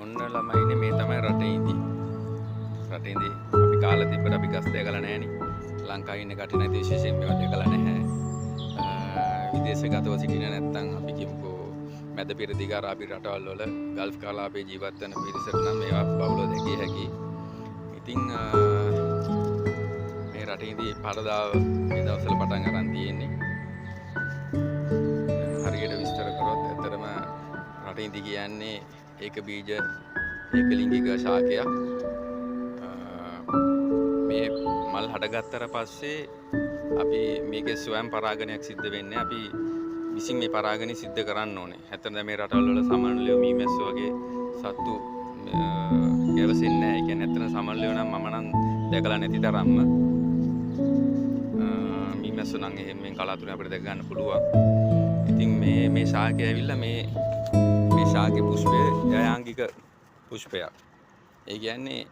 ඔන්න ළමයිනේ මේ තමයි රටේ ඉඳී. රටේ ඉඳී අපි කාලා තිබ්බට අපි ගස් දැකලා නැහනේ. ලංකාවේ ඉන්න කට්ටිය නැති විශේෂයෙන් මේවා දැකලා නැහැ. විදේශගතව සිටින නැත්නම් අපි කියමුකෝ මැද පෙරදිග අරාබි රටවල් වල ගල්ෆ් කලාපයේ ජීවත් වෙන පිරිසට නම් මේවා බහුලව දැකිය හැකියි. ඉතින් මේ රටේ ඉඳී පරදාව මේ දවස්වල පටන් අරන් තියෙන්නේ. හරියට විස්තර කරොත් ඇත්තටම රටේ ඉඳී කියන්නේ ඒක බීජ ඒක ලිංගික ශාකයක්. මේ මල් හටගත්තට පස්සේ අපි මේකේ ස්වයං පරාගණයක් සිද්ධ වෙන්නේ. අපි විසින් මේ පරාගණය සිද්ධ කරන්න ඕනේ. ඇත්තටම මේ රටවල් වල සමනලියෝ මීමැස්සෝ වගේ සත්තු ගැවසෙන්නේ නැහැ. ඒ කියන්නේ ඇත්තටම සමනලියෝ නම් මම නම් දැකලා නැති තරම්ම. මීමැස්සෝ නම් එහෙම කලාතුරකින් අපිට දැක ගන්න පුළුවන්. ඉතින් මේ ශාකය ඇවිල්ලා මේ ශාකේ පුෂ්පය ජයාංගික පුෂ්පයක්. ඒ කියන්නේ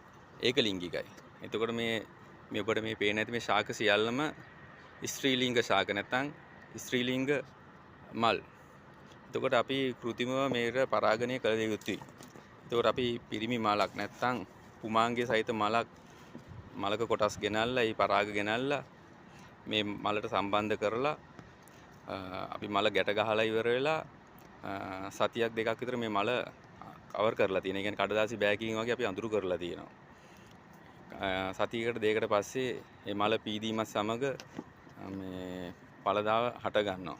ඒක ලිංගිකයි. එතකොට මේ ඔබට මේ පේන ඇති මේ ශාක සියල්ලම ස්ත්‍රී ලිංග ශාක නැත්නම් ස්ත්‍රී ලිංග මල්. එතකොට අපි કૃතිමව මේක පරාගණය කළ යුතුයි. එතකොට අපි පිරිමි මලක් නැත්නම් පුමාංගයේ සහිත මලක කොටස් ගෙනල්ලා ඒ පරාග ගෙනල්ලා මේ මලට සම්බන්ධ කරලා අපි මල ගැට ගහලා ඉවර වෙලා සතියක් දෙකක් විතර මේ මල කවර් කරලා තියෙනවා. ඒ කියන්නේ කඩදාසි බෑගකින් වගේ අපි අඳුරු කරලා තියෙනවා. සතියකට දෙකකට පස්සේ මේ මල පීදීමත් සමග මේ පළදාව හට ගන්නවා.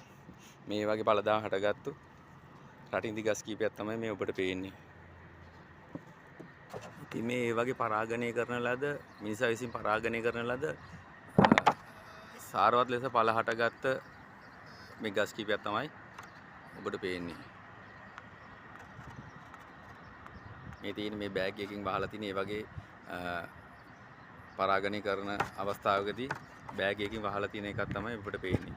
මේ වගේ පළදාව හටගත්තු රටින්දි ගස් කීපයක් තමයි මේ ඔබට පේන්නේ. ඉතින් මේ වගේ පරාගණය කරන ලද මිනිසා විසින් පරාගණය කරන ලද සාරවත් ලෙස පළ හටගත්ත මේ ගස් කීපයක් තමයි ඔබට පේන්නේ. මේ තියෙන මේ බෑග් එකකින් වහලා තියෙන මේ වගේ පරාගණය කරන අවස්ථාවකදී බෑග් එකකින් වහලා තියෙන එකක් තමයි ඔබට පේන්නේ.